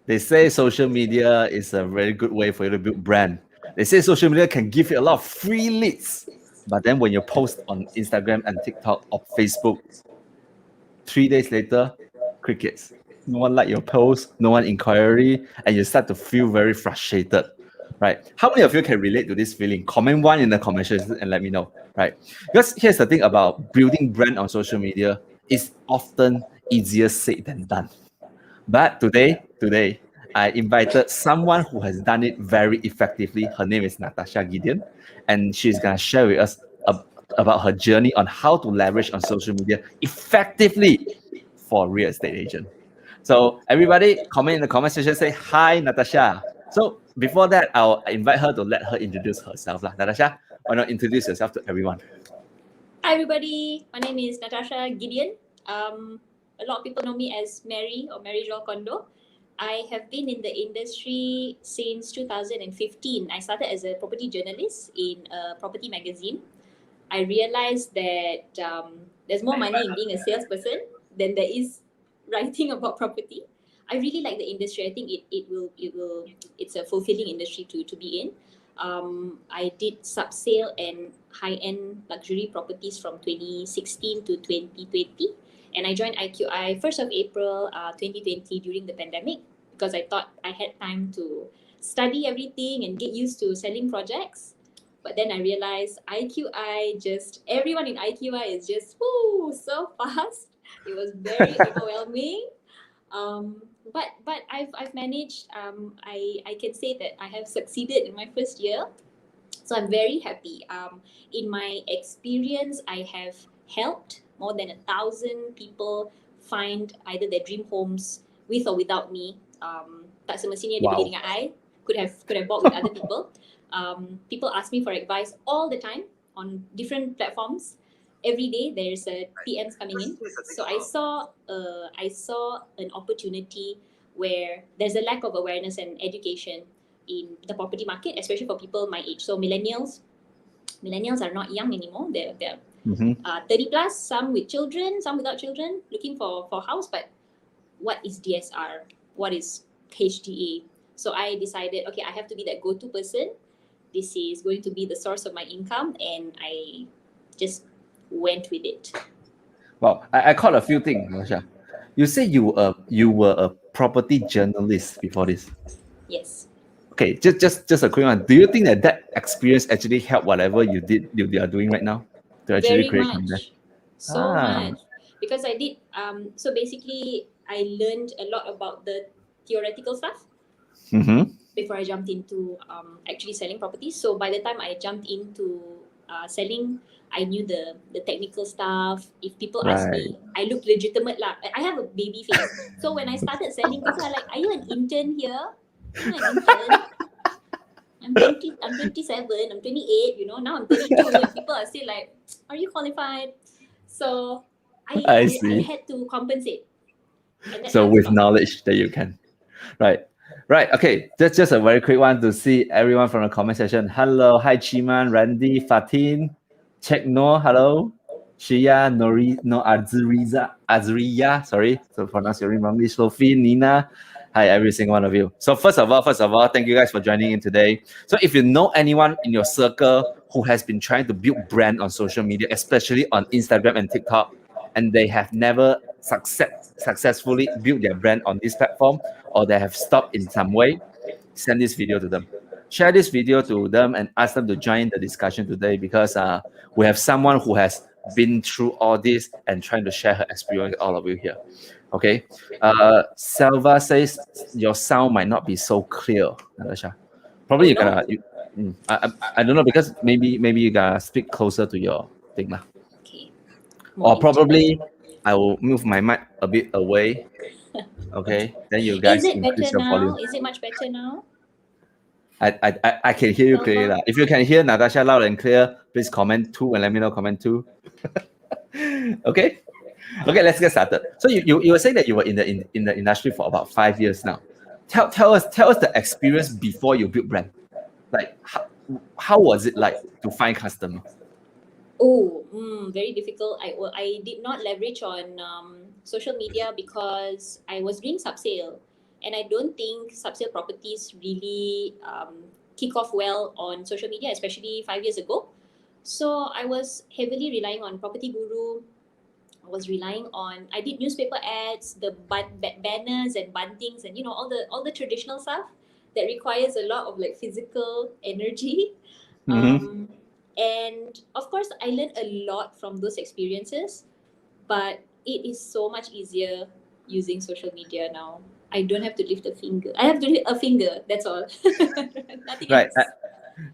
They say social media is a very good way for you to build brand. They say social media can give you a lot of free leads. But then when you post on Instagram and TikTok or Facebook, 3 days later, crickets. No one like your post, no one inquiry, and you start to feel very frustrated, right? How many of you can relate to this feeling? Comment one in the comment section and let me know, right? Because here's the thing about building brand on social media is often easier said than done. But today, I invited someone who has done it very effectively. Her name is Natasha Gideon, and she's gonna share with us about her journey on how to leverage on social media effectively for a real estate agent. So everybody, comment in the comment section, say hi, Natasha. So before that, I'll invite her to let her introduce herself. Natasha, why not introduce yourself to everyone? Hi everybody, my name is Natasha Gideon. A lot of people know me as Mary or Mary Jo Kondo. I have been in the industry since 2015. I started as a property journalist in a property magazine. I realized that there's more money in being a salesperson than there is writing about property. I really like the industry. I think it's a fulfilling industry to be in. I did sub-sale and high-end luxury properties from 2016 to 2020. And I joined IQI 1st of April 2020 during the pandemic because I thought I had time to study everything and get used to selling projects. But then I realized everyone in IQI is just so fast. It was very overwhelming. But I've managed. I can say that I have succeeded in my first year, so I'm very happy. In my experience, I have helped more than 1,000 people find either their dream homes with or without me. Tak semestinya dia beli dengan I. Could have bought with other people. People ask me for advice all the time on different platforms. Every day there's a PMs coming in. So I saw an opportunity where there's a lack of awareness and education in the property market, especially for people my age. So millennials are not young anymore. They're 30 plus, some with children, some without children, looking for house. But what is DSR? What is HDA? So I decided, okay, I have to be that go-to person. This is going to be the source of my income, and I just went with it. Wow, I caught a few things, Natasha. You said you were a property journalist before this. Yes. Okay, just a quick one. Do you think that experience actually helped whatever you are doing right now to actually Very create much. content? So much. Because I did, so basically I learned a lot about the theoretical stuff before I jumped into actually selling properties. So by the time I jumped into selling, I knew the technical stuff. If people ask me, I look legitimate lah. I have a baby face. So when I started selling, people are like, "Are you an intern here? I'm not an intern. I'm 27, I'm 28, now I'm 32, and people are still like, are you qualified?" So I had to compensate. So with knowledge that you can. Right. Okay. That's just a very quick one to see everyone from the comment section. Hello. Hi, Chiman, Randy, Fatin, Check No. Hello. Shia, Azriya. Sorry to pronounce your name wrongly. Sophie, Nina. Hi, every single one of you. So first of all, thank you guys for joining in today. So if you know anyone in your circle who has been trying to build brand on social media, especially on Instagram and TikTok, and they have never successfully built their brand on this platform, or they have stopped in some way, send this video to them. Share this video to them and ask them to join the discussion today, because we have someone who has been through all this and trying to share her experience with all of you here. Okay. Selva says your sound might not be so clear, Natasha. Probably I don't know, because maybe you gotta speak closer to your thing lah. Okay. Or probably I will move my mic a bit away. Okay, then you guys increase your volume. Is it much better now? I can hear you clearly. If you can hear Natasha loud and clear, please comment 2 and let me know comment 2. Okay, let's get started. So you were saying that you were in the industry for about 5 years now. Tell us the experience before you built brand. Like how was it like to find customers? Very difficult. I did not leverage on social media because I was doing sub-sale. And I don't think subsale properties really kick off well on social media, especially 5 years ago. So I was heavily relying on Property Guru. I was relying on, I did newspaper ads, the banners and buntings, and all the traditional stuff that requires a lot of like physical energy. Mm-hmm. Um, and of course, I learned a lot from those experiences, but it is so much easier using social media now. I don't have to lift a finger. I have to lift a finger. That's all. Nothing Right. else.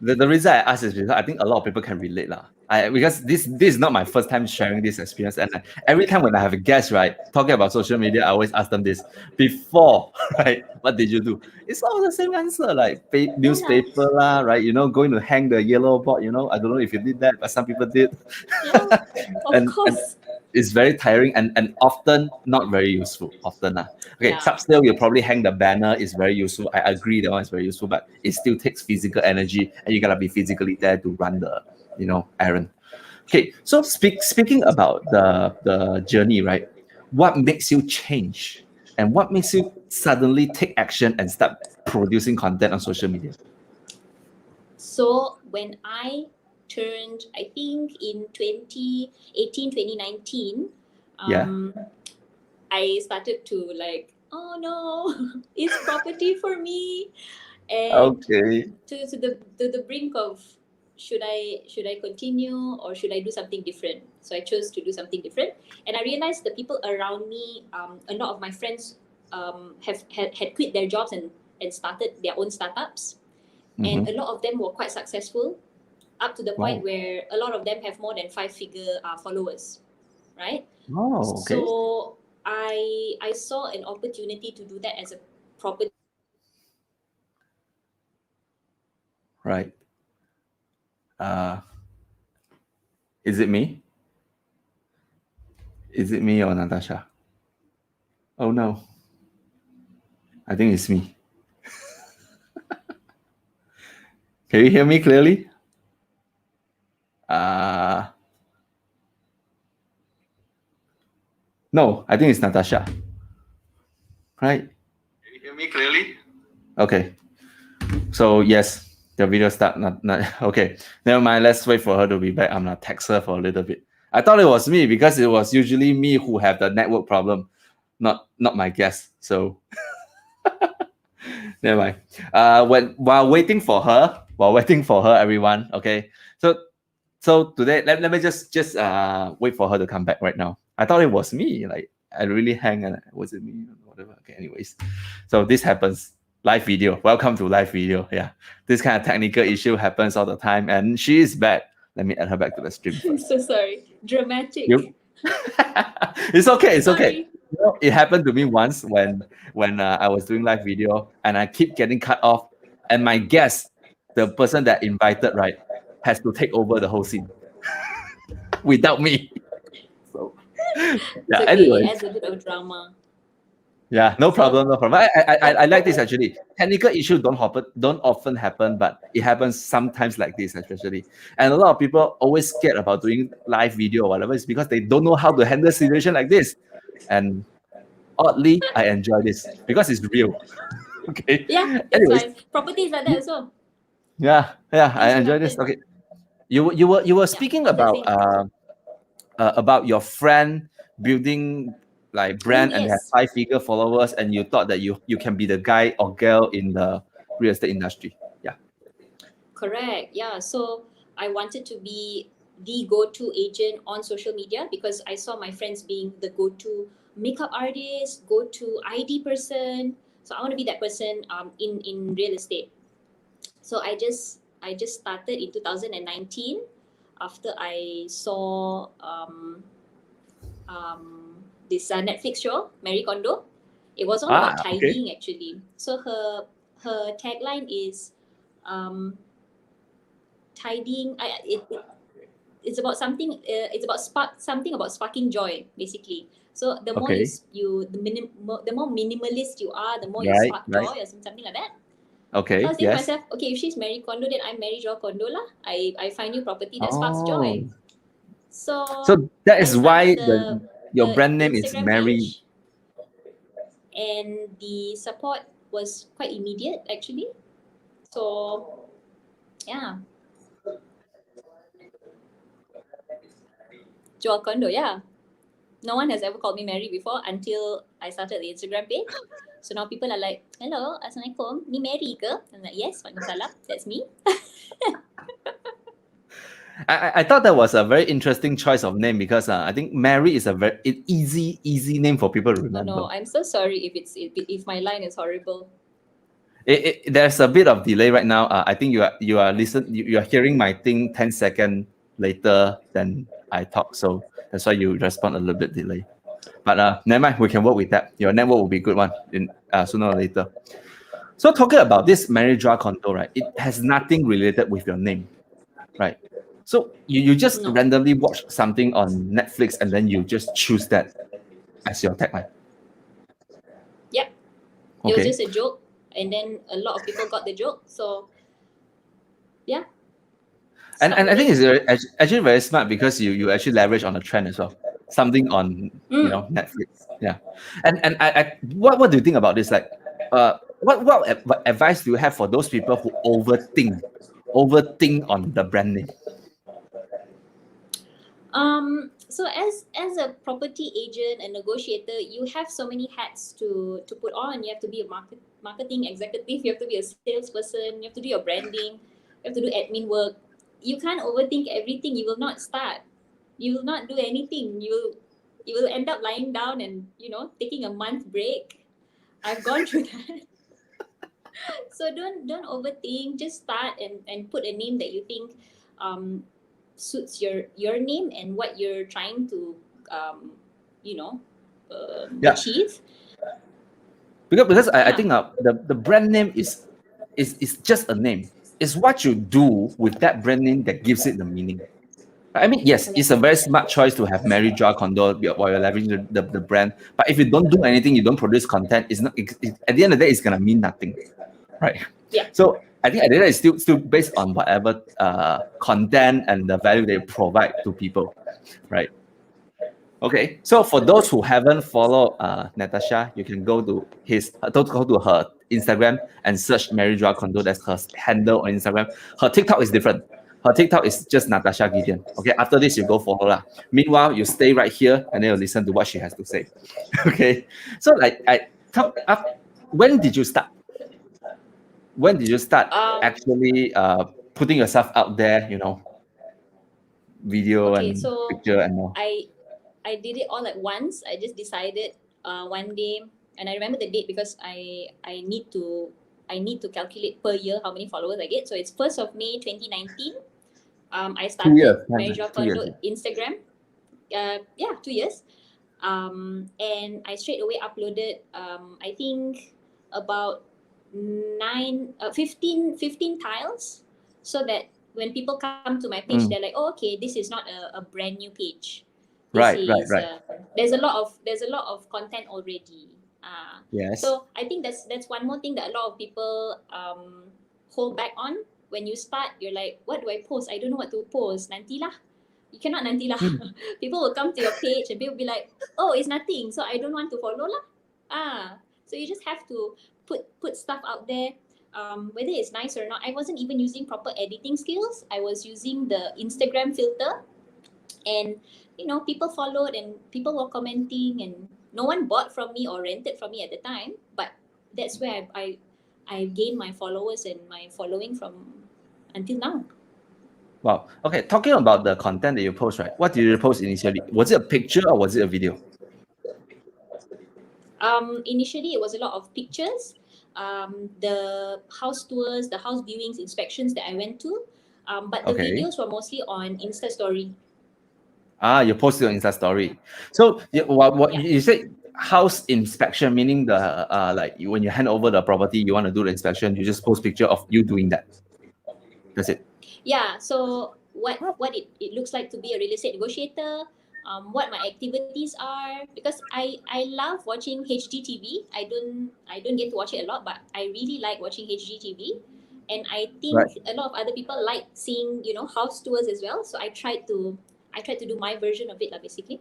The reason I ask is because I think a lot of people can relate lah. Because this is not my first time sharing this experience, and every time when I have a guest, right, talking about social media, I always ask them this before, right? What did you do? It's all the same answer, like Yeah, lah. newspaper lah, right? Going to hang the yellow board. I don't know if you did that, but some people did, Yeah, of and course. it's very tiring and often not very useful. Often lah. Okay, Yeah. subsale, you probably hang the banner is very useful. I agree that one is very useful, but it still takes physical energy and you gotta be physically there to run the, errand. Okay, so speaking about the journey, right? What makes you change? And what makes you suddenly take action and start producing content on social media? So when I turned, I think in 2018, 2019, Yeah. I started to like, oh no, is property for me? And Okay. to the brink of, should I continue, or should I do something different? So I chose to do something different, and I realized the people around me, a lot of my friends, had quit their jobs and started their own startups, and Mm-hmm. a lot of them were quite successful, up to the point Wow. where a lot of them have more than five-figure followers, right? Oh, okay. So I saw an opportunity to do that as a property. Right. Uh, is it me? Is it me or Natasha? Oh no. I think it's me. Can you hear me clearly? Uh, no, I think it's Natasha. Right? Can you hear me clearly? Okay. So yes, the video start. Not okay. Never mind. Let's wait for her to be back. I'm gonna text her for a little bit. I thought it was me because it was usually me who have the network problem, not my guest. So never mind. While waiting for her, everyone. Okay. So today, let me just wait for her to come back right now. I thought it was me. Like I really hang and was it me? Whatever. Okay. Anyways, so this happens. Live video. Welcome to live video. Yeah, this kind of technical issue happens all the time, and she is back. Let me add her back to the stream first. So sorry, You. dramatic. It's okay. It's okay. Sorry. It happened to me once when I was doing live video, and I keep getting cut off, and my guest, the person that invited, right, has to take over the whole scene without me. So It's yeah. okay. It Anyway, adds a bit of drama. yeah, no So, problem, no problem. I like this oh, actually. Technical issues don't often happen, but it happens sometimes like this, especially. And a lot of people always scared about doing live video or whatever. It's because they don't know how to handle situation like this. And oddly, I enjoy this because it's real. Okay. yeah, it's Anyways, fine. Property is like that also. yeah, I Things will enjoy this. happen. Okay, you were Yeah, speaking what was I saying? about your friend building like Oh, brand and have yes. 5-figure followers, and you thought that you can be the guy or girl in the real estate industry. Yeah. Correct. Yeah. So I wanted to be the go-to agent on social media because I saw my friends being the go-to makeup artist, go-to ID person. So I want to be that person in real estate. So I just started in 2019 after I saw this Netflix show, Mary Kondo. It was all about Okay. tidying actually. So her tagline is tidying. It's about something. It's about something about sparking joy basically. So the more Okay. the more minimalist you are, the more you Right. spark Right. joy or something like that. So I Okay. was thinking to Yes. myself, okay, if she's Mary Kondo, then I'm Mary Jo Kondo lah. I find you property that sparks Oh. joy. So So that I is why started your the brand name is Instagram Mary. page. and the support was quite immediate actually. So yeah, jual condo. Yeah, no one has ever called me Mary before until I started the Instagram page. So now people are like, "Hello, Assalamualaikum, ni Mary ke?" I'm like, "Yes, Waalaikumsalam, that's me." I thought that was a very interesting choice of name because I think Mary is a very easy name for people to Oh no, remember. I'm so sorry if my line is horrible. There's a bit of delay right now. I think you are hearing my thing 10 seconds later than I talk, so that's why you respond a little bit delay. But never mind, we can work with that. Your network will be a good one in sooner or later. So talking about this marriage draw condo, right? It has nothing related with your name, right? So you just No. randomly watch something on Netflix and then you just choose that as your tagline. Yep. It was Okay. just a joke, and then a lot of people got the joke. So yeah, And stuck I with think it. it's actually very smart because you actually leverage on a trend as well. Something on Mm. Netflix. Yeah. And what do you think about this? Like what advice do you have for those people who overthink on the brand name? So as a property agent and negotiator, you have so many hats to put on. You have to be a marketing executive. You have to be a salesperson. You have to do your branding. You have to do admin work. You can't overthink everything. You will not start. You will not do anything. You will end up lying down and taking a month break. I've gone through that. So don't overthink. Just start and put a name that you think um, suits your name and what you're trying to um, you know Yeah. achieve. Because I Yeah, think the brand name is just a name. It's what you do with that brand name that gives it the meaning. I mean, yes, it's correct. a very smart choice to have Mary Jar Condo while you're leveraging the brand. But if you don't do anything, you don't produce content, it's not at the end of the day, it's gonna mean nothing, right? Yeah. So I think at the end, it's still based on whatever content and the value they provide to people, right? Okay, so for those who haven't followed Natasha, you can go to her Instagram and search Mary Joa Condo. That's her handle on Instagram. Her TikTok is different. Her TikTok is just Natasha Gideon. Okay, after this you go follow her. Meanwhile, you stay right here and then you listen to what she has to say. Okay, so like I talk. When did you start? When did you start Um. actually putting yourself out there? Video Okay. and So picture and all. I did it all at once. I just decided one day, and I remember the date because I need to calculate per year how many followers I get. So it's 1st of May 2019. I 2 years, started man, Mary Jo 2 years. Kondo Instagram. Yeah, 2 years. And I straight away uploaded. I think about 15 tiles, so that when people come to my page, they're Mm. like, "Oh, okay, this is not a brand new page. This Right, right, is right. there's a lot of content already." Yes. So I think that's one more thing that a lot of people hold back on. When you start, you're like, "What do I post? I don't know what to post. Nantilah." You cannot nantilah. Mm. People will come to your page and people will be like, "Oh, it's nothing, so I don't want to follow lah." So you just have to put stuff out there, whether it's nice or not. I wasn't even using proper editing skills. I was using the Instagram filter, and people followed and people were commenting, and no one bought from me or rented from me at the time. But that's where I gained my followers and my following from until now. Wow. Okay. Talking about the content that you post, right? What did you post initially? Was it a picture or was it a video? Initially, it was a lot of pictures, the house tours, the house viewings, inspections that I went to. But the Okay. videos were mostly on Insta Story. You posted on Insta story. So what Yeah. you said house inspection, meaning the when you hand over the property, you want to do the inspection, you just post picture of you doing that. That's it. Yeah. So what it looks like to be a real estate negotiator, what my activities are, because I love watching HGTV. I don't get to watch it a lot, but I really like watching HGTV. And I Right. think a lot of other people like seeing, house tours as well. So I tried to do my version of it, basically.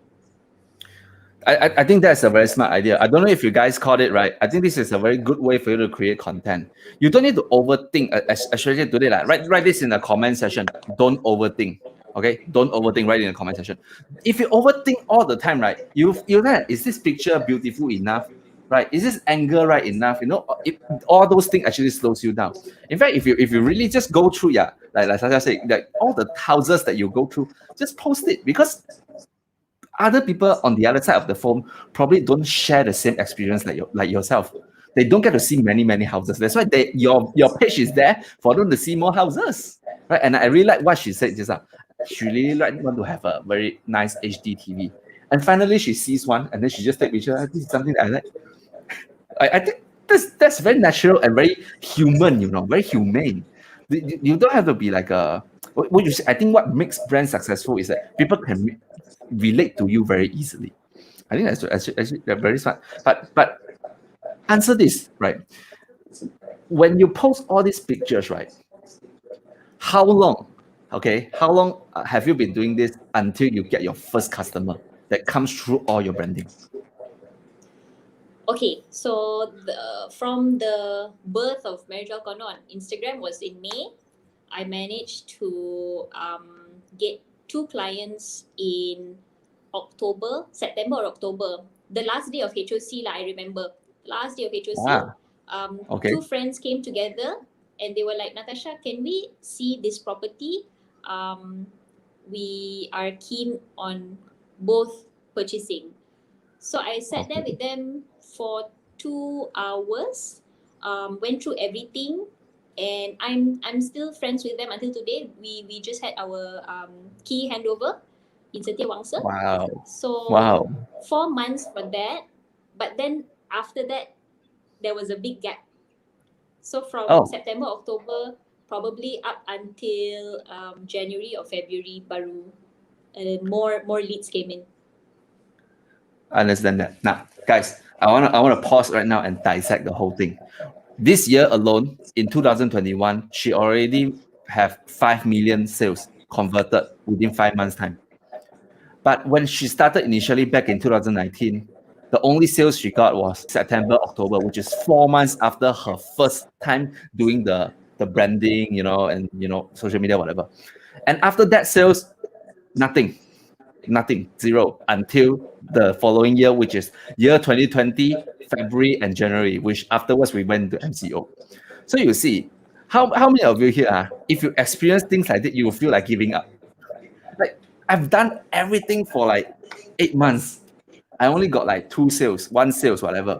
I think that's a very smart idea. I don't know if you guys caught it right. I think this is a very good way for you to create content. You don't need to overthink, especially today. Like, write this in the comment section. Don't overthink. Okay, don't overthink. Write in the comment section. If you overthink all the time, right, you know, is this picture beautiful enough? Right? Is this angle right enough? You know, all those things actually slows you down. In fact, if you really just go through, yeah, like Sasha said, like all the houses that you go through, just post it because other people on the other side of the phone probably don't share the same experience like yourself. They don't get to see many houses. That's why your page is there for them to see more houses, right? And I really like what she said just now. She really want to have a very nice HD TV, and finally she sees one, and then she just take picture. "Ah, this is something that I like." I think that's very natural and very human. You know, very humane. You don't have to be like a what you say. I think what makes brands successful is that people can relate to you very easily. I think that's actually very smart. But answer this right. When you post all these pictures, right? How long? Okay, how long have you been doing this until you get your first customer that comes through all your branding? Okay, so from the birth of Marital Condo on Instagram was in May. I managed to get two clients in September or October. The last day of HOC, lah, I remember. Last day of HOC, Ah, okay. two friends came together and they were like, Natasha, can we see this property? We are keen on both purchasing. So I sat there Okay. with them for 2 hours, went through everything, and I'm still friends with them until today. We just had our key handover in Setia Wangsa. Wow. So Wow. 4 months for that, but then after that there was a big gap. So from Oh, September, October, probably up until January or February, baru more leads came in. I understand that. Now, guys, I wanna pause right now and dissect the whole thing. This year alone, in 2021, she already have 5 million sales converted within 5 months' time. But when she started initially back in 2019, the only sales she got was September, October, which is 4 months after her first time doing the branding, and social media, whatever. And after that sales, nothing, nothing, zero, until the following year, which is year 2020, February and January, which afterwards we went to MCO. So you see, how many of you here if you experience things like that, you will feel like giving up. Like I've done everything for like 8 months. I only got like two sales, one sales, whatever.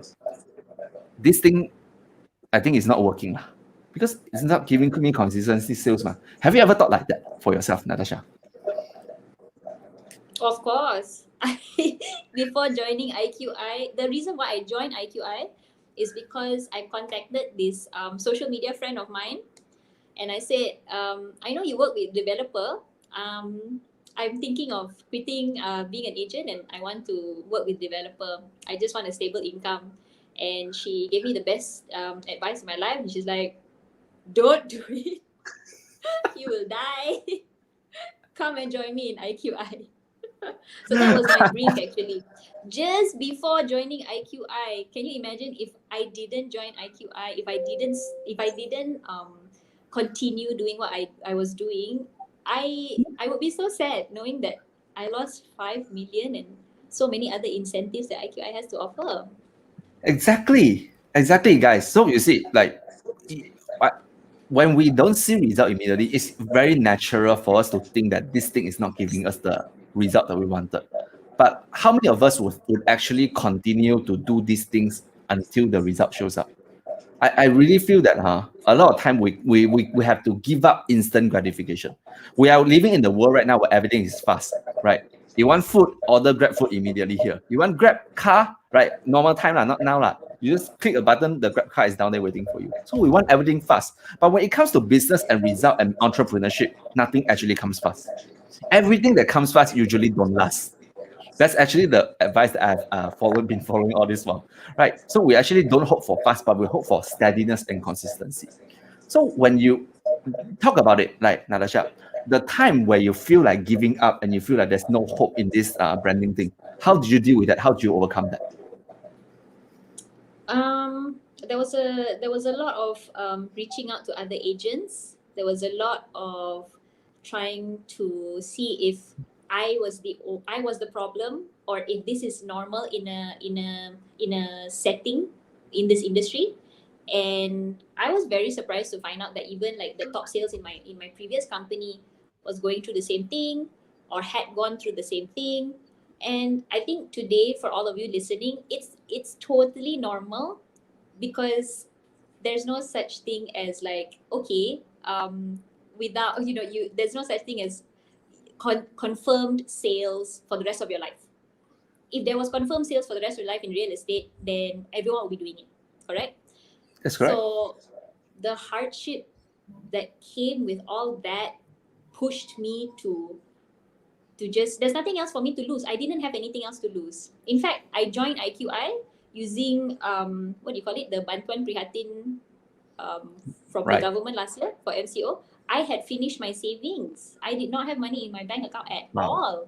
This thing, I think, is not working because it's not giving me consistency sales. Have you ever thought like that for yourself, Natasha? Of course. Before joining IQI, the reason why I joined IQI is because I contacted this social media friend of mine, and I said, I know you work with developer. I'm thinking of quitting being an agent, and I want to work with developer. I just want a stable income. And she gave me the best advice in my life. And she's like, don't do it. You will die. Come and join me in IQI. So that was my brief actually. Just before joining IQI, can you imagine if I didn't join IQI, if I didn't continue doing what I was doing, I would be so sad knowing that I lost 5 million and so many other incentives that IQI has to offer. Exactly, guys. So you see, like, when we don't see result immediately, it's very natural for us to think that this thing is not giving us the result that we wanted. But how many of us would actually continue to do these things until the result shows up? I really feel that a lot of time we have to give up instant gratification. We are living in the world right now where everything is fast, right? You want food, order Grab food immediately here. You want Grab car, right? Normal time not now You just click a button, the Grab car is down there waiting for you. So we want everything fast. But when it comes to business and result and entrepreneurship, nothing actually comes fast. Everything that comes fast usually don't last. That's actually the advice that I've been following all this while, right? So we actually don't hope for fast, but we hope for steadiness and consistency. So when you talk about it, like Natasha, the time where you feel like giving up and you feel like there's no hope in this branding thing, how did you deal with that? How did you overcome that? There was a lot of reaching out to other agents. There was a lot of trying to see if I was the problem, or if this is normal in a setting in this industry. And I was very surprised to find out that even like the top sales in my previous company was going through the same thing, or had gone through the same thing. And I think today, for all of you listening, it's totally normal, because there's no such thing as like, okay, without you there's no such thing as confirmed sales for the rest of your life. If there was confirmed sales for the rest of your life in real estate, then everyone will be doing it, correct? That's correct. So the hardship that came with all that pushed me to just, there's nothing else for me to lose. I didn't have anything else to lose. In fact, I joined IQI using what do you call it, the Bantuan Prihatin from the Right. government last year for MCO. I had finished my savings. I did not have money in my bank account at Wow. all.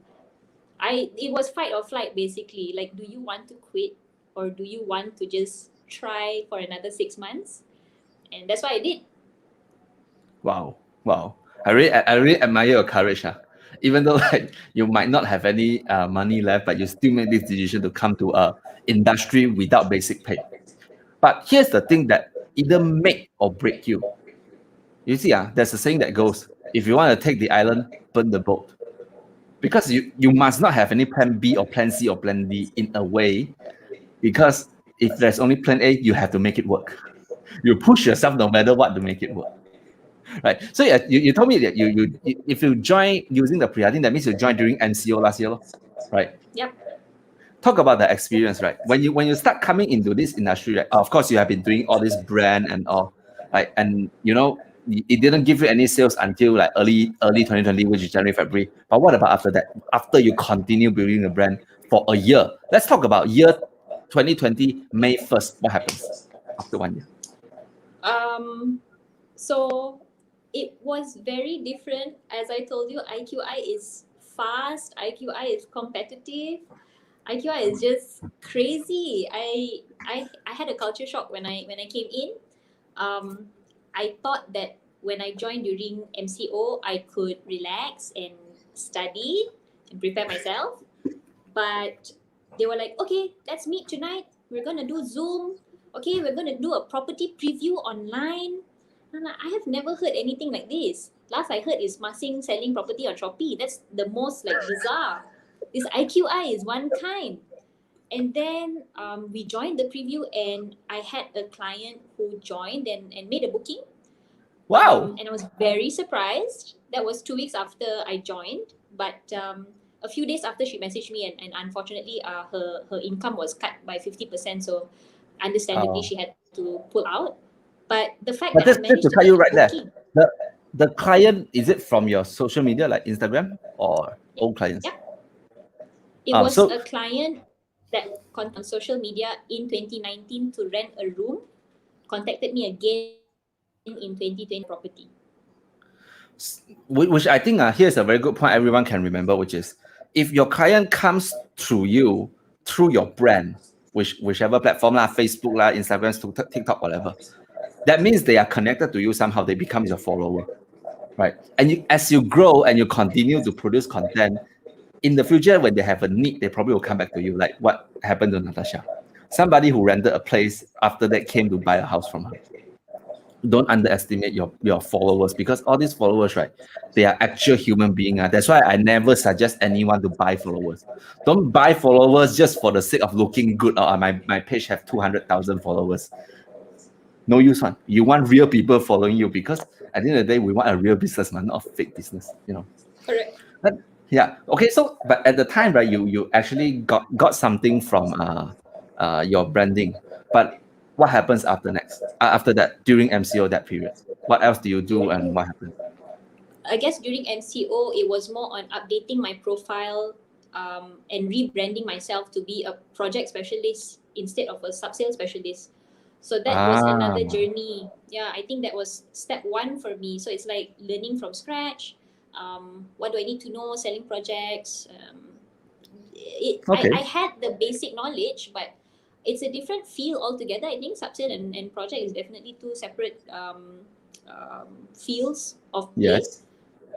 It was fight or flight, basically. Like, do you want to quit, or do you want to just try for another 6 months? And that's what I did. Wow. Wow. I really admire your courage. Even though like you might not have any money left, but you still made this decision to come to a industry without basic pay. But here's the thing that either make or break you. You see, there's a saying that goes, if you want to take the island, burn the boat. Because you must not have any plan B or plan C or plan D in a way, because if there's only plan A, you have to make it work. You push yourself no matter what to make it work. Right. So yeah, you told me that you if you join using the pre, I think that means you joined during MCO last year, right? Yep. Talk about the experience, right? When you start coming into this industry, right? Of course, you have been doing all this brand and all, right? And it didn't give you any sales until like early 2020, which is January, February. But what about after that? After you continue building the brand for a year, let's talk about year 2020 May 1st. What happens after 1 year? So it was very different. As I told you, IQI is fast, IQI is competitive, IQI is just crazy. I had a culture shock when I came in. I thought that when I joined during MCO, I could relax and study and prepare myself. But they were like, okay, let's meet tonight. We're gonna do Zoom. Okay, we're gonna do a property preview online. I'm like, I have never heard anything like this. Last I heard is Masing selling property on Shopee. That's the most like bizarre. This IQI is one kind. And then we joined the preview, and I had a client who joined and made a booking. Wow. And I was very surprised. That was 2 weeks after I joined. But a few days after, she messaged me, and unfortunately, her income was cut by 50%. So understandably, Oh. she had to pull out. But the fact But that I just managed to to cut get you a right there, booking. the client, is it from your social media like Instagram or old clients? Yeah. It was So a client that contacted on social media in 2019 to rent a room, contacted me again in 2020 property. which I think here's a very good point everyone can remember, which is if your client comes through you through your brand, whichever platform lah, Facebook lah, Instagram, TikTok, whatever, that means they are connected to you somehow. They become your follower, right? And as you grow and you continue to produce content, in the future when they have a need, they probably will come back to you, like what happened to Natasha. Somebody who rented a place after that came to buy a house from her. Don't underestimate your followers, because all these followers, right, they are actual human beings. That's why I never suggest anyone to buy followers. Don't buy followers just for the sake of looking good. Or my page have 200,000 followers. No use one. You want real people following you, because at the end of the day, we want a real business, man, not a fake business. Correct. But yeah, okay. So, but at the time, right, you actually got something from your branding. But what happens after that during MCO that period? What else do you do and what happened? I guess during MCO, it was more on updating my profile, and rebranding myself to be a project specialist instead of a sub-sales specialist. So that was Ah, another journey. Yeah, I think that was step one for me. So it's like learning from scratch, what do I need to know, selling projects. I Okay. had the basic knowledge, but it's a different field altogether. I think subsale and project is definitely two separate fields of play. Yes.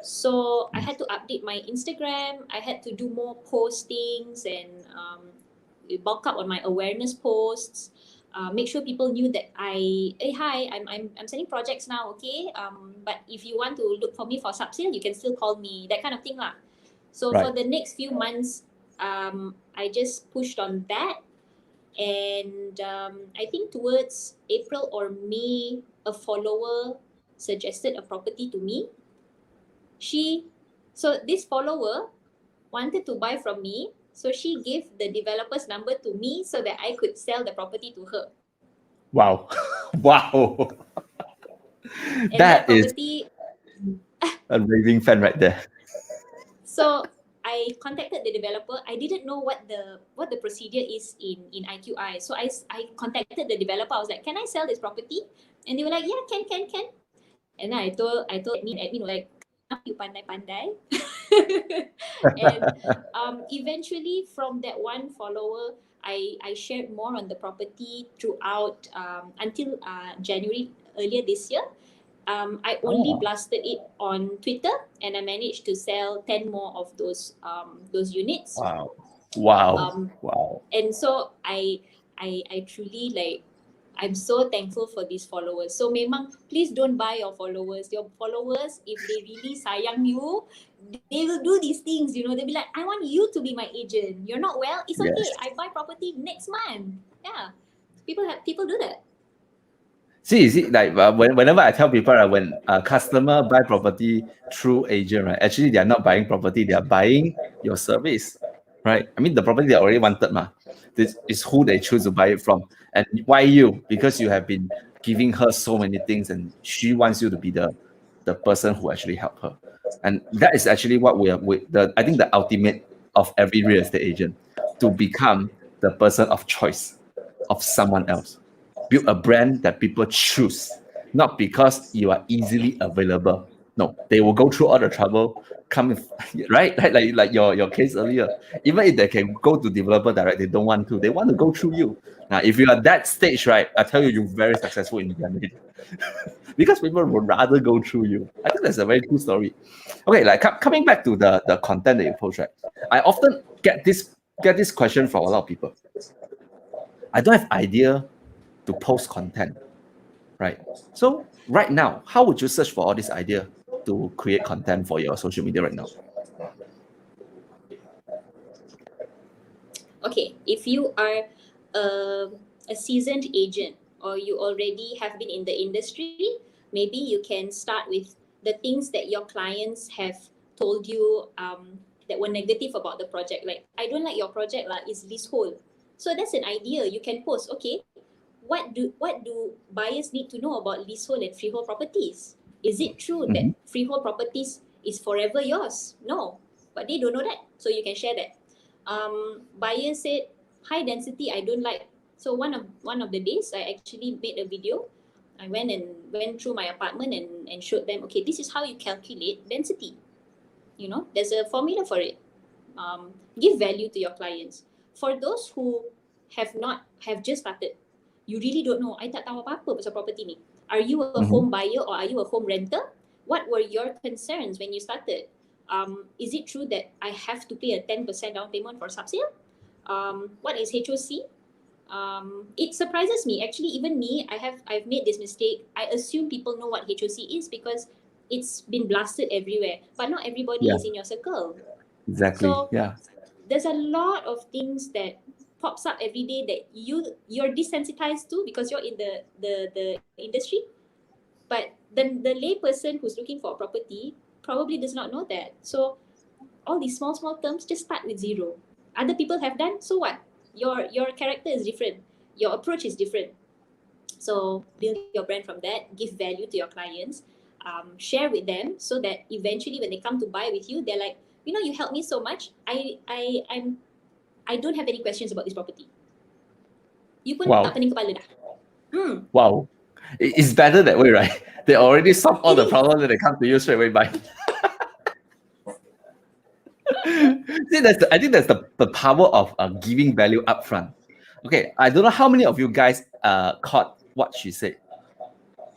So I Yes. had to update my Instagram. I had to do more postings and bulk up on my awareness posts. Make sure people knew that hey, hi, I'm sending projects now, okay? But if you want to look for me for subsale, you can still call me, that kind of thing lah. So for Right. the next few months, I just pushed on that. And I think towards April or May, a follower suggested a property to me. She, so this follower wanted to buy from me, so she gave the developer's number to me so that I could sell the property to her. Wow. Wow. And that That is property, a raving fan right there. so I contacted the developer. I didn't know what the procedure is in IQI. So I contacted the developer. I was like, "Can I sell this property?" And they were like, "Yeah, can." And then I told admin were like, "Kenapa you pandai-pandai?" And eventually from that one follower, I shared more on the property throughout until January earlier this year. I only Oh, blasted it on Twitter, and I managed to sell 10 more of those units. wow. Wow. Um, Wow. and so I truly like, I'm so thankful for these followers. So memang please don't buy your followers. Your followers, if they really sayang you, they will do these things. You know, they'll be like, I want you to be my agent. You're not well, it's okay. Yes. I buy property next month. Yeah, people do that. See, like whenever I tell people, when a customer buy property through agent, right? Actually, they are not buying property; they are buying your service, right? I mean, the property they already wanted, ma. This is who they choose to buy it from, and why you? Because you have been giving her so many things, and she wants you to be the person who actually help her, and that is actually what we are. I think the ultimate of every real estate agent to become the person of choice of someone else. Build a brand that people choose, not because you are easily available. No, they will go through all the trouble, come with, right? Like your case earlier. Even if they can go to developer direct, they don't want to. They want to go through you. Now, if you are that stage, right, I tell you, you're very successful in branding because people would rather go through you. I think that's a very cool story. Okay, like coming back to the content that you post, right? I often get this question from a lot of people. I don't have idea to post content, right? So right now, how would you search for all this idea to create content for your social media right now? Okay, if you are a seasoned agent or you already have been in the industry, maybe you can start with the things that your clients have told you that were negative about the project. Like, I don't like your project, like, it's leasehold. So that's an idea you can post. Okay, what do buyers need to know about leasehold and freehold properties? Is it true Mm-hmm. that freehold properties is forever yours? No, but they don't know that. So you can share that. Buyer said high density I don't like. So one of the days I actually made a video. I went through my apartment and showed them, okay, this is how you calculate density. There's a formula for it. Give value to your clients. For those who have just started, you really don't know, I tak tahu apa-apa pasal property ni. Are you a Mm-hmm. home buyer or are you a home renter? What were your concerns when you started? Is it true that I have to pay a 10% down payment for subsale? What is HOC? It surprises me. Actually, even me, I've made this mistake. I assume people know what HOC is because it's been blasted everywhere. But not everybody Yeah, is in your circle. exactly. So Yeah. there's a lot of things that pops up every day that you're desensitized to because you're in the industry. But the lay person who's looking for a property probably does not know that. So all these small terms, just start with zero. Other people have done, so what? Your character is different, your approach is different. So build your brand from that, give value to your clients, share with them so that eventually when they come to buy with you, they're like, you helped me so much. I don't have any questions about this property. You pun tak Wow. pening kepala dah. Wow. It's better that way, right? They already solve all It the is. problems and they come to you straight away. Bye. I think that's the power of giving value upfront. Okay, I don't know how many of you guys caught what she said.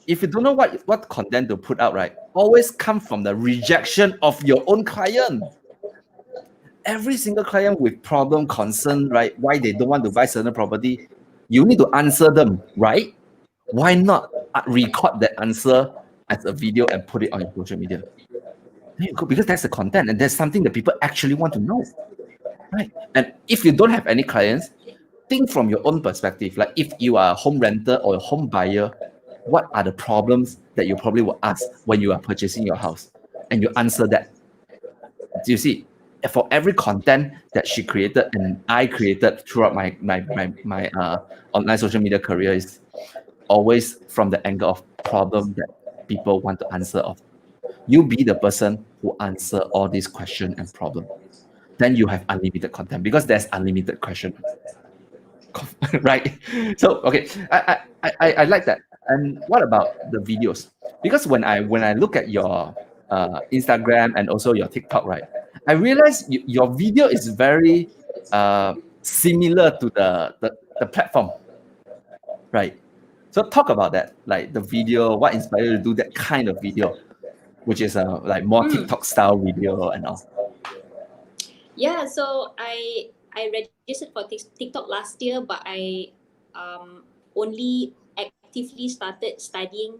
If you don't know what content to put out, right, always come from the rejection of your own client. Every single client with problem, concern, right, why they don't want to buy certain property, you need to answer them, right? Why not record that answer as a video and put it on your social media? There you go, because that's the content and that's something that people actually want to know, right? And if you don't have any clients, think from your own perspective. Like if you are a home renter or a home buyer, what are the problems that you probably will ask when you are purchasing your house? And you answer that. Do you see? For every content that she created and I created throughout my online social media career is always from the angle of problem that people want to answer of. You be the person who answer all these questions and problem. Then you have unlimited content because there's unlimited question. Right? So okay, I like that. And what about the videos? Because when I look at your Instagram and also your TikTok, right, I realize your video is very similar to the platform, right? So talk about that, like the video, what inspired you to do that kind of video, which is like more TikTok style video and all. Yeah, so I registered for TikTok last year, but I only actively started studying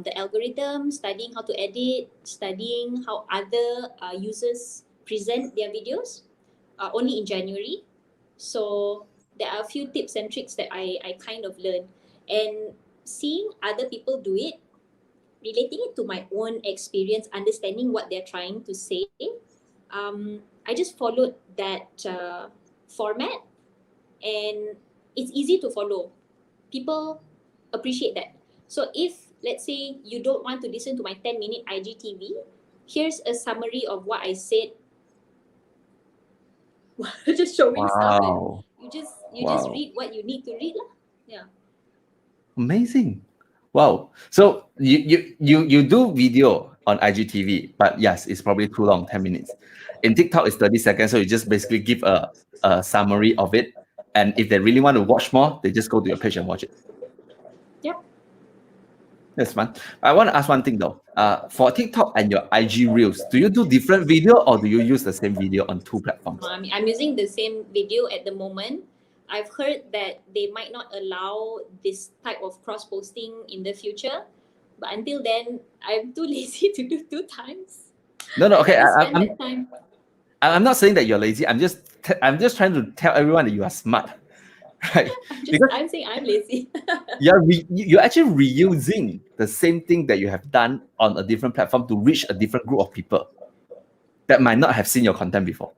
the algorithm, studying how to edit, studying how other users present their videos only in January. So there are a few tips and tricks that I kind of learned. And seeing other people do it, relating it to my own experience, understanding what they're trying to say, I just followed that format, and it's easy to follow. People appreciate that. So if let's say you don't want to listen to my 10-minute IGTV, here's a summary of what I said. Just showing stuff, and Wow. you just Wow. read what you need to read lah. Yeah. Amazing. Wow. So you do video on IGTV, but yes, it's probably too long, 10 minutes. In TikTok, it's 30 seconds. So you just basically give a summary of it. And if they really want to watch more, they just go to your page and watch it. Yep. That's fun. I want to ask one thing though. For TikTok and your IG Reels, do you do different video or do you use the same video on two platforms? I'm using the same video at the moment. I've heard that they might not allow this type of cross posting in the future, but until then, I'm too lazy to do two times. No, no. I'd Okay, rather spend that time. I'm not saying that you're lazy. I'm just trying to tell everyone that you are smart, right? Because I'm saying I'm lazy. you're actually reusing the same thing that you have done on a different platform to reach a different group of people that might not have seen your content before.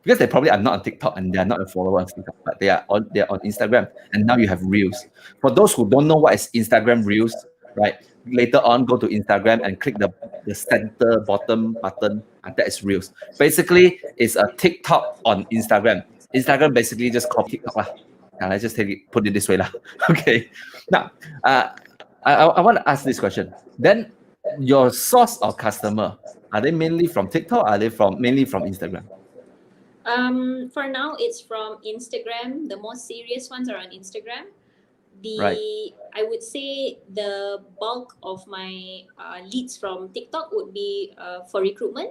Because they probably are not on TikTok and they are not a follower on TikTok, but they're on Instagram. And now you have Reels. For those who don't know what is Instagram Reels, right? Later on, go to Instagram and click the center bottom button, and that is Reels. Basically, it's a TikTok on Instagram. Instagram basically just copy TikTok lah. And let's just put it this way lah. Okay. Now, I want to ask this question. Then, your source of customer, are they mainly from TikTok? Or are they mainly from Instagram? For now, it's from Instagram. The most serious ones are on Instagram. Right. I would say the bulk of my leads from TikTok would be for recruitment.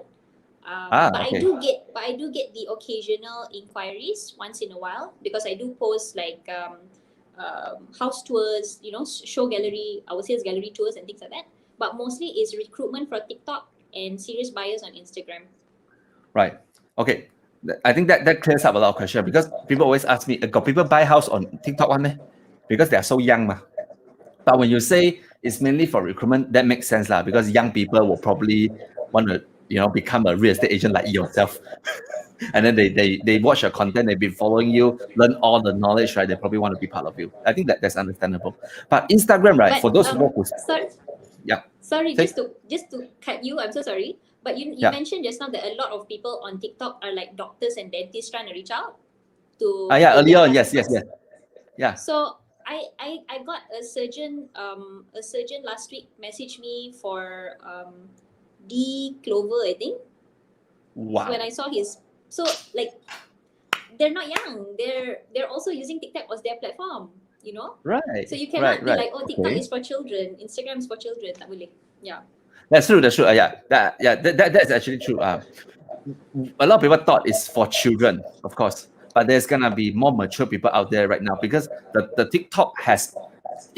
But I Okay. do get the occasional inquiries once in a while, because I do post like house tours, show gallery, our sales gallery tours and things like that. But mostly is recruitment for TikTok and serious buyers on Instagram. Right. Okay. I think that clears up a lot of questions because people always ask me, got people buy house on TikTok one meh? Because they are so young ma. But when you say it's mainly for recruitment, that makes sense lah. Because young people will probably want to, become a real estate agent like yourself. And then they watch your content, they've been following you, learn all the knowledge, right? They probably want to be part of you. I think that's understandable. But Instagram, right? But For those people who, sorry, yeah, sorry, say, just to cut you. I'm so sorry. But you yeah, mentioned just now that a lot of people on TikTok are like doctors and dentists trying to reach out to yeah, earlier their on, yes, yes, customers. yes, yeah. So I got a surgeon last week message me for D Clover, I think. When Wow. I saw his So like they're not young. They're also using TikTok as their platform, you know? So Right, you right, cannot be right. like, oh, TikTok Okay. is for children, Instagram is for children. Tak boleh. Yeah. That's true. That's true. That's actually true. A lot of people thought it's for children, of course, but there's gonna be more mature people out there right now because the TikTok has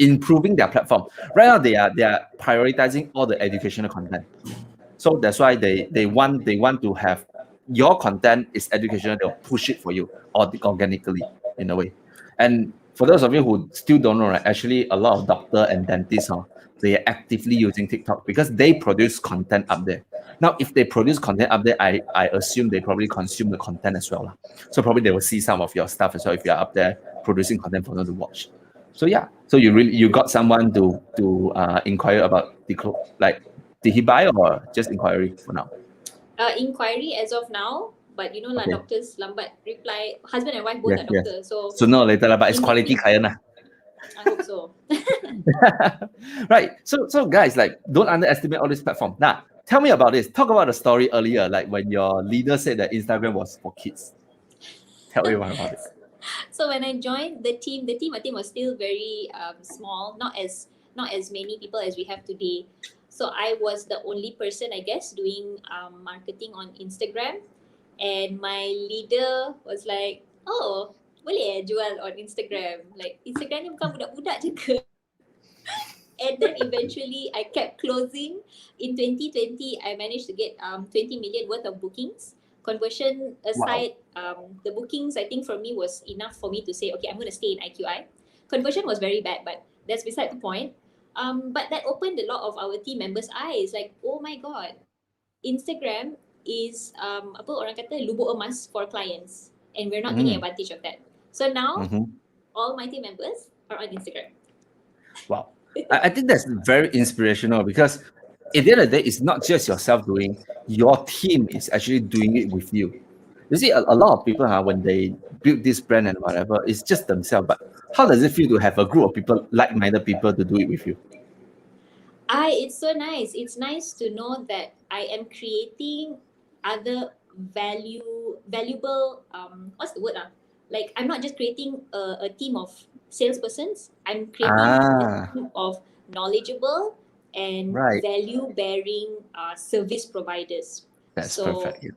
improving their platform. Right now, they are prioritizing all the educational content. So that's why they want to have your content is educational. They'll push it for you organically in a way. And for those of you who still don't know, right, actually a lot of doctor and dentists, they are actively using TikTok because they produce content up there. Now, if they produce content up there, I assume they probably consume the content as well, lah. So probably they will see some of your stuff as well if you're up there producing content for them to watch. So yeah, so you got someone to inquire about like, did he buy or just inquiry for now? Inquiry as of now, but you know lah, Okay. doctors lambat reply. Husband and wife both Yes, are yes. doctors, so Sooner or later, lah, but it's in quality between. client, lah. I hope so. Right. So guys, like, don't underestimate all this platform. Now, tell me about this. Talk about the story earlier, like when your leader said that Instagram was for kids. Tell everyone about it. So when I joined the team I think was still very small, not as many people as we have today. So I was the only person, I guess, doing marketing on Instagram, and my leader was like, "Oh, boleh jual on Instagram? Like Instagram ni bukan budak-budak je ke?" And then eventually I kept closing. In 2020, I managed to get 20 million worth of bookings. Conversion Wow. aside, the bookings I think for me was enough for me to say, okay, I'm going to stay in IQI. Conversion was very bad, but that's beside the point. But that opened a lot of our team members' eyes. Like, oh my god, Instagram is apa orang kata lubuk emas for clients, and we're not taking Mm, advantage of that. So now mhm. all my team members are on Instagram. Wow. I think that's very inspirational because at the end of the day, it's not just yourself doing, your team is actually doing it with you. You see, a lot of people, when they build this brand and whatever, it's just themselves. But how does it feel to have a group of people, like-minded people, to do it with you? It's so nice. It's nice to know that I am creating other valuable what's the word like I'm not just creating a team of salespersons. I'm creating a Ah, team of knowledgeable and right. value bearing service providers. That's So perfect. Yeah.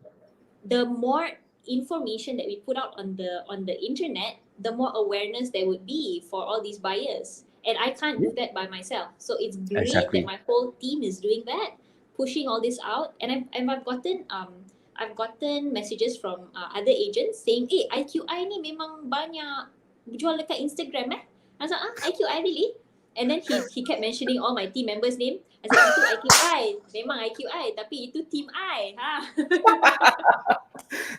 the more information that we put out on the internet, the more awareness there would be for all these buyers. And I can't Yeah, do that by myself. So it's great that exactly. my whole team is doing that, pushing all this out. And I've gotten messages from other agents saying, "Hey, IQI ni memang banyak jual dekat Instagram eh." I was like, "Ah, IQI really?" And then he kept mentioning all my team members' name. I said, "Itu IQI, memang IQI, tapi itu team I." Ha.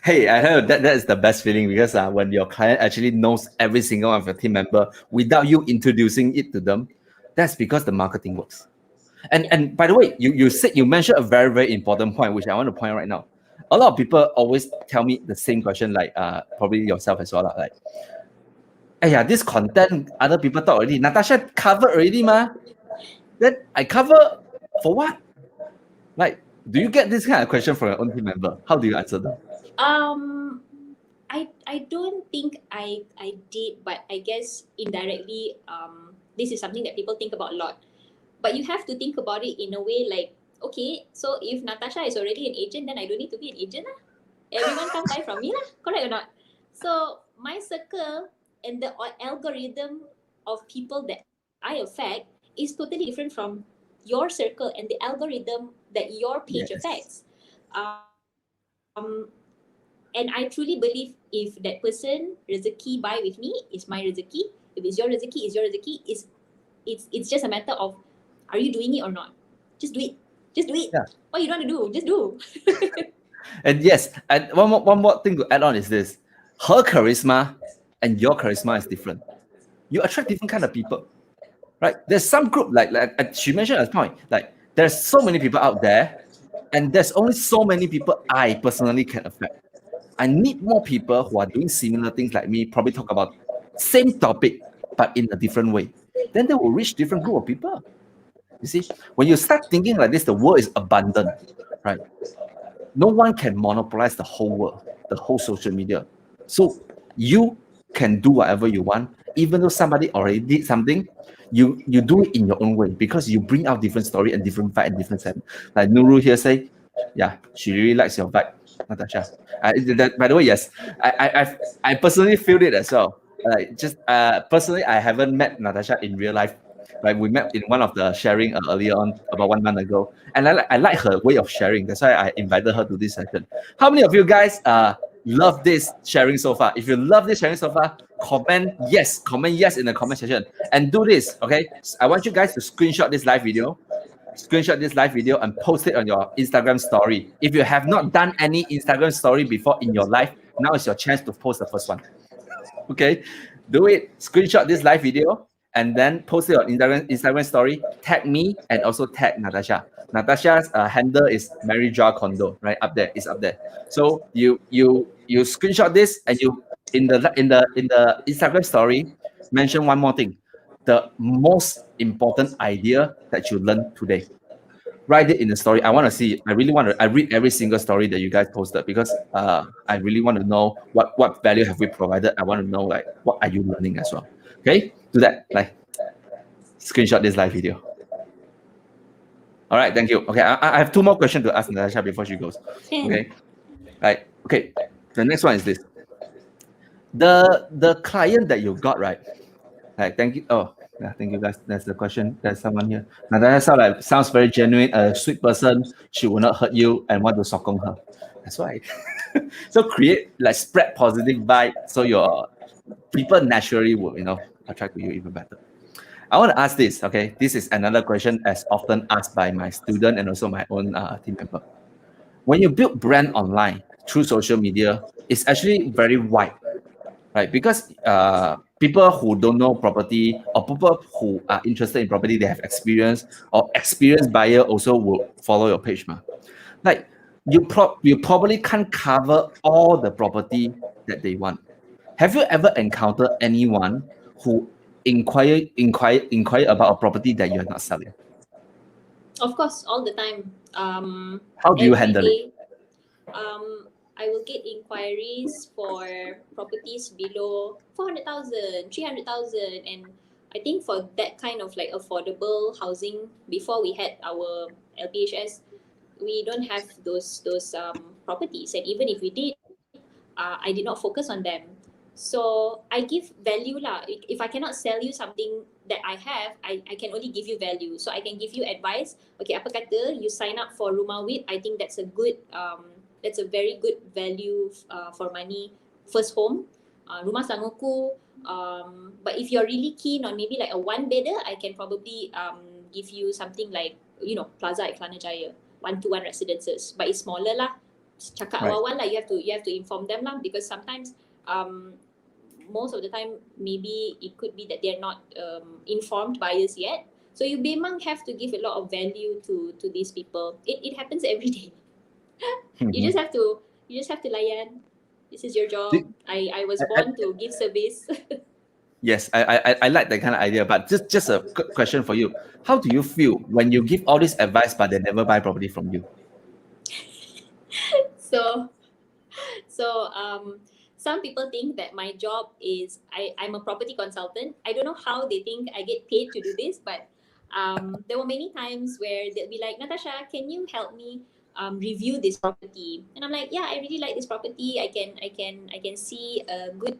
Hey, I heard that is the best feeling because when your client actually knows every single one of your team member without you introducing it to them, that's because the marketing works. And Yeah. and by the way, you mentioned a very very important point which I want to point out right now. A lot of people always tell me the same question, like probably yourself as well, like, hey, yeah, this content other people talk already. Natasha covered already, ma. Then I cover for what? Like, do you get this kind of question from your own team member? How do you answer them? Um, I don't think I did, but I guess indirectly, this is something that people think about a lot. But you have to think about it in a way like, okay, so if Natasha is already an agent, then I don't need to be an agent lah. Everyone come buy from me lah, correct or not? So my circle and the algorithm of people that I affect is totally different from your circle and the algorithm that your page Yes. affects. And I truly believe if that person rezeki buy with me, it's my rezeki. If it's your rezeki, it's your rezeki. It's just a matter of, are you doing it or not? Just do it. Just do it. Yeah. What you don't want to do, just do. And yes, and one more thing to add on is this: her charisma and your charisma is different. You attract different kind of people, right? There's some group like she mentioned at a point, like there's so many people out there, and there's only so many people I personally can affect. I need more people who are doing similar things like me, probably talk about same topic but in a different way. Then they will reach different group of people. You see, when you start thinking like this, the world is abundant, right? No one can monopolize the whole world. the whole social media. So you can do whatever you want, even though somebody already did something. You do it in your own way because you bring out different story and different vibe and different set. Like Nuru here say, yeah, she really likes your vibe, Natasha. By the way, yes, I personally feel it as well. Just personally, I haven't met Natasha in real life. Right, we met in one of the sharing earlier on about 1 month ago, and I like her way of sharing. That's why I invited her to this session. How many of you guys love this sharing so far? If you love this sharing so far, comment yes in the comment section, and do this. Okay, I want you guys to screenshot this live video and post it on your Instagram story. If you have not done any Instagram story before in your life, now is your chance to post the first one. Okay, do it. Screenshot this live video and then post it on Instagram story. Tag me and also tag Natasha. Natasha's handle is Mary Jo Condo, right up there. It's up there. So you screenshot this and you in the Instagram story mention one more thing, the most important idea that you learned today. Write it in the story. I want to see. I really want to. I read every single story that you guys posted because I really want to know what value have we provided. I want to know like what are you learning as well. Okay, do that. Like screenshot this live video. All right, thank you. Okay, I have two more questions to ask Natasha before she goes. Okay, right. Okay, the next one is this. The client that you got, right? Right, thank you. Oh, yeah, thank you guys. That's the question. There's someone here. Natasha sounds very genuine, a sweet person. She will not hurt you and want to sokong her. That's why. So create like spread positive vibe so your people naturally will attract to you even better. I want to ask this. Okay, this is another question as often asked by my student and also my own team member. When you build brand online through social media, it's actually very wide, right? Because people who don't know property or people who are interested in property, they have experience or experienced buyer also will follow your page. Like you probably can't cover all the property that they want. Have you ever encountered anyone who inquire about a property that you're not selling? Of course, all the time. How do you Every handle it? day, I will get inquiries for properties below 400,000, 300,000, and I think for that kind of like affordable housing, before we had our LPHS, we don't have those properties, and even if we did, I did not focus on them. So I give value lah. If I cannot sell you something that I have, I can only give you value. So I can give you advice. Okay, apa kata you sign up for Rumah WIP? I think that's a very good value for money. First home, rumah sangoku. But if you're really keen on maybe like a one bedder, I can probably give you something like Plaza at Kelana Jaya, 1-to-1 residences. But it's smaller lah. Cakap Right. awal-awal lah. You have to inform them lah, because sometimes most of the time maybe it could be that they're not informed buyers yet. So you memang have to give a lot of value to these people. It happens every day. You just have to layan. This is your job. I was born to give service. Yes, I like that kind of idea. But just a quick question for you. How do you feel when you give all this advice but they never buy property from you? So some people think that my job is I'm a property consultant. I don't know how they think I get paid to do this, but there were many times where they'll be like, Natasha, can you help me review this property? And I'm like, yeah, I really like this property. I can see a good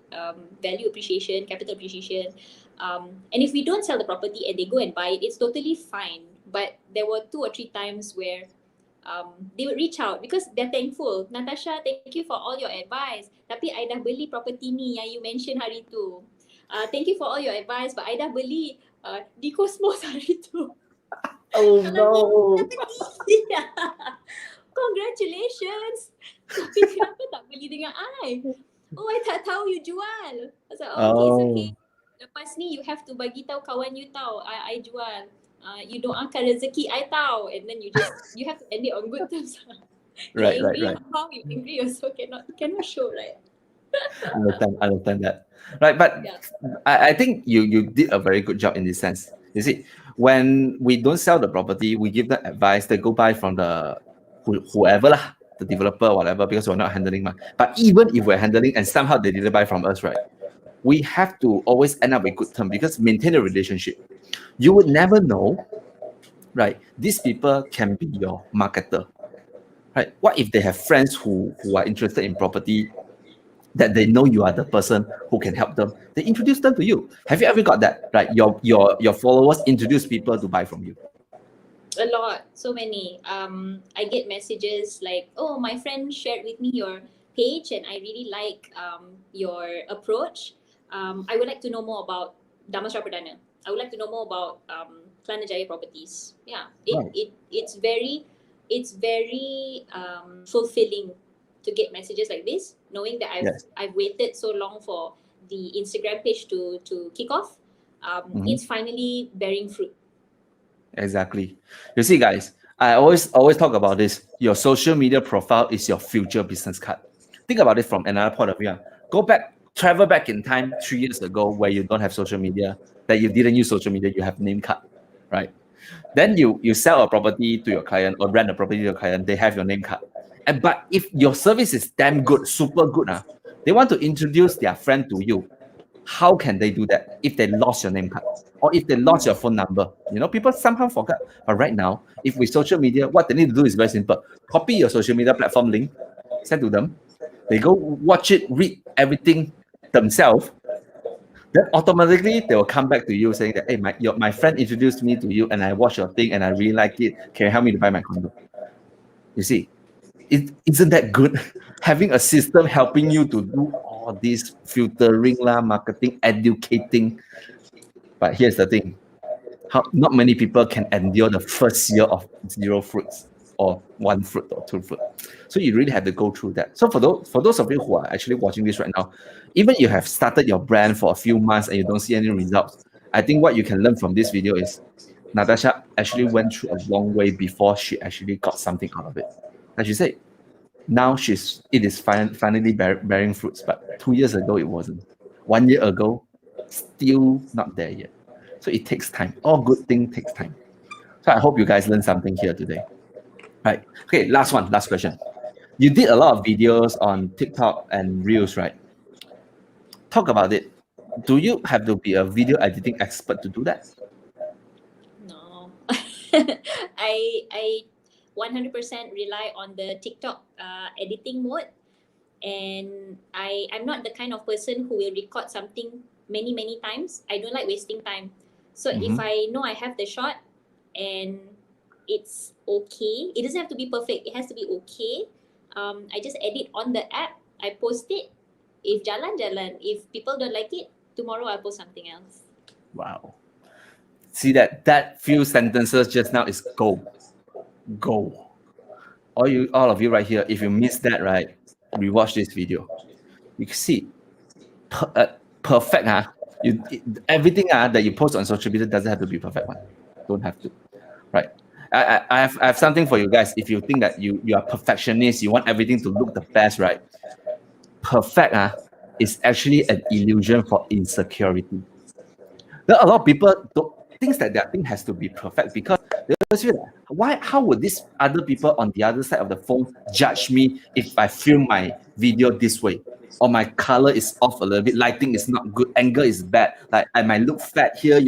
value appreciation, capital appreciation. And if we don't sell the property and they go and buy it, it's totally fine. But there were 2 or 3 times where they would reach out because they're thankful. Natasha, thank you for all your advice. Tapi I dah beli property ni yang you mention hari tu. Thank you for all your advice, but I dah beli di Cosmos hari tu. Oh no! Congratulations. Tapi kenapa tak beli dengan I? Oh, I tak tahu you jual. I was like, oh, okay, it's okay. Lepas ni you have to bagi tahu kawan you tahu I jual. You doakan rezeki I tahu, and then you have to end it on good terms. Right. How you angry also cannot show, right? Understand that. Right, but Yeah. I think you did a very good job in this sense. You see, when we don't sell the property, we give them advice. They go buy from whoever lah, the developer or whatever, because we're not handling. But even if we're handling and somehow they didn't buy from us, right? We have to always end up with good term, because maintain a relationship. You would never know, right? These people can be your marketer, right? What if they have friends who are interested in property, that they know you are the person who can help them? They introduce them to you. Have you ever got that, right? Your followers introduce people to buy from you. A lot, so many. I get messages like, "Oh, my friend shared with me your page, and I really like your approach. I would like to know more about Damasra Perdana. I would like to know more about Kelana Jaya properties." Yeah, Right. it's very fulfilling to get messages like this, knowing that Yes. I've waited so long for the Instagram page to kick off. Mhm. It's finally bearing fruit. Exactly. You see, guys, I always talk about this. Your social media profile is your future business card. Think about it from another point of view. Go back, travel back in time 3 years ago, where you don't have social media, that you didn't use social media, you have name card, right? Then you sell a property to your client or rent a property to your client, they have your name card. But if your service is damn good, super good, they want to introduce their friend to you. How can they do that if they lost your name card or if they lost your phone number? People somehow forget. But right now, if with social media, what they need to do is very simple. Copy your social media platform link, send to them. They go watch it, read everything themselves. Then automatically they will come back to you saying that, hey, my friend introduced me to you and I watched your thing and I really like it. Can you help me to buy my condo? You see, isn't that good? Having a system helping you to do all this filtering, marketing, educating. But here's the thing: not many people can endure the first year of zero fruits or one fruit or two fruit. So you really have to go through that. So for those of you who are actually watching this right now, even you have started your brand for a few months and you don't see any results, I think what you can learn from this video is Natasha actually went through a long way before she actually got something out of it. Like she said, now it is finally bearing fruits, but 2 years ago it wasn't. 1 year ago, still not there yet. So it takes time. All good thing takes time. So I hope you guys learned something here today. Right. Okay, last question. You did a lot of videos on TikTok and Reels, right? Talk about it. Do you have to be a video editing expert to do that? No. I 100% rely on the TikTok editing mode, and I'm not the kind of person who will record something many times. I don't like wasting time. So if Mm-hmm. I know I have the shot and it's okay, it doesn't have to be perfect. It has to be okay. I just edit on the app. I post it. If jalan jalan, if people don't like it, tomorrow I post something else. Wow. See that few sentences just now is go. Go. All of you right here, if you missed that, right, rewatch this video. You can see perfect. Everything that you post on social media doesn't have to be perfect one. Don't have to. Right. I have something for you guys. If you think that you are perfectionist, you want everything to look the best, right? Perfect is actually an illusion for insecurity. There are a lot of people thinks that their thing has to be perfect, because they always feel like, how would these other people on the other side of the phone judge me if I film my video this way? Or my color is off a little bit, lighting is not good, angle is bad, like I might look fat here,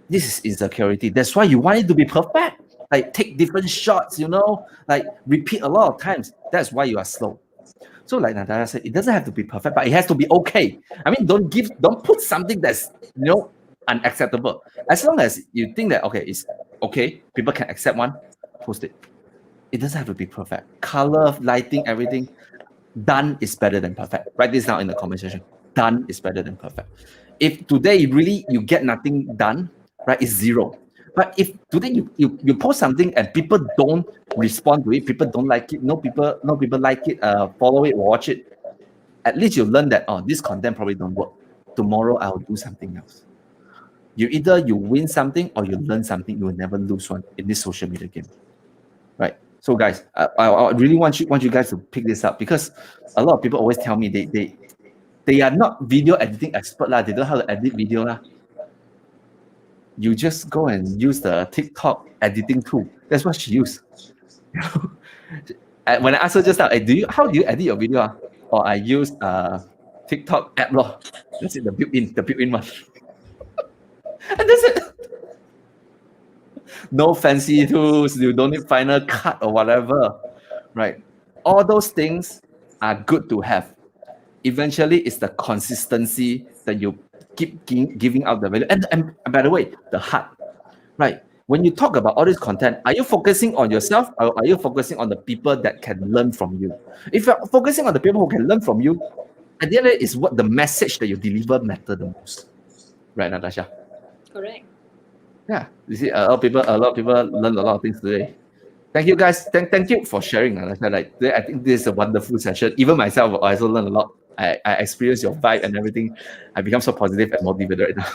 This is insecurity. That's why you want it to be perfect. Like take different shots, like repeat a lot of times. That's why you are slow. So like Natasha said, it doesn't have to be perfect, but it has to be okay. I mean, don't put something that's unacceptable. As long as you think that okay, it's okay, people can accept one, post it. It doesn't have to be perfect. Color, lighting, everything. Done is better than perfect. Write this down in the comment section. Done is better than perfect. If today really you get nothing done, right, it's zero. But if today you post something and people don't respond to it, people don't like it, no people like it, follow it, watch it, at least you learn that this content probably don't work. Tomorrow I'll do something else. You win something or you learn something. You will never lose one in this social media game, right? So guys, I really want you guys to pick this up, because a lot of people always tell me they are not video editing expert lah. They don't know how to edit video lah. You just go and use the TikTok editing tool. That's what she used. when I asked her just now, how do you edit your video? Or I use TikTok app lor. That's it, the built-in one. And that's it. No fancy tools. You don't need Final Cut or whatever, right? All those things are good to have. Eventually, it's the consistency that you keep giving out the value. And by the way, the heart, right? When you talk about all this content, are you focusing on yourself or are you focusing on the people that can learn from you? If you're focusing on the people who can learn from you, at the end of it is what the message that you deliver matter the most, right, Natasha? Correct. Yeah, you see, a lot of people learn a lot of things today. Thank you guys. Thank you for sharing, Natasha. Like, I think this is a wonderful session. Even myself, I also learned a lot. I experienced your vibe and everything. I become so positive and motivated right now.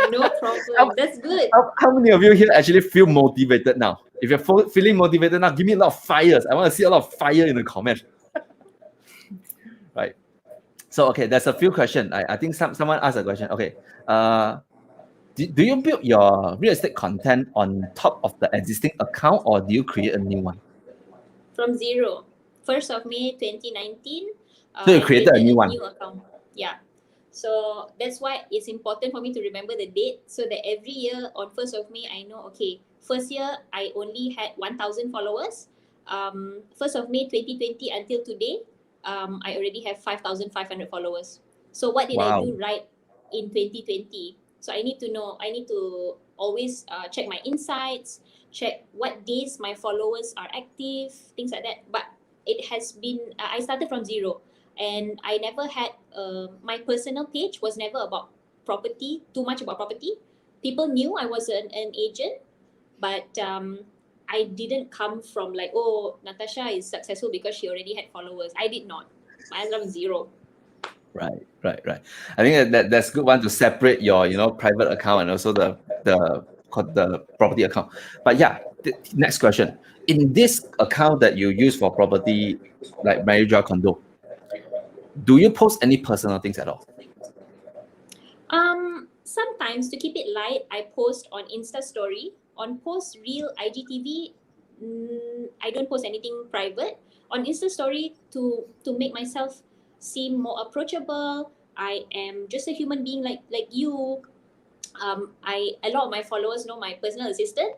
No problem. That's good. How many of you here actually feel motivated now? If you're feeling motivated now, give me a lot of fires. I want to see a lot of fire in the comments. Right. So, okay, there's a few questions. I think someone asked a question. Okay. Do you build your real estate content on top of the existing account or do you create a new one? From zero. 1st of May 2019, So you I created a created new a one. new account. Yeah. So that's why it's important for me to remember the date so that every year on 1st of May, I know, okay, first year I only had 1,000 followers. 1st of May 2020 until today, I already have 5,500 followers. So what did I Wow. do right in 2020? So I need to know, I need to always check my insights, check what days my followers are active, things like that. But it has been, I started from zero and I never had, my personal page was never about property, too much about property. People knew I was an agent, but I didn't come from like, oh, Natasha is successful because she already had followers. I did not. I was zero. Right. I think that's good one to separate your private account and also the property account. But yeah, next question. In this account that you use for property, like marriage or condo, do you post any personal things at all? Sometimes to keep it light, I post on Insta Story. On post real IGTV, I don't post anything private. On Insta Story, to make myself seem more approachable, I am just a human being like you. A lot of my followers know my personal assistant.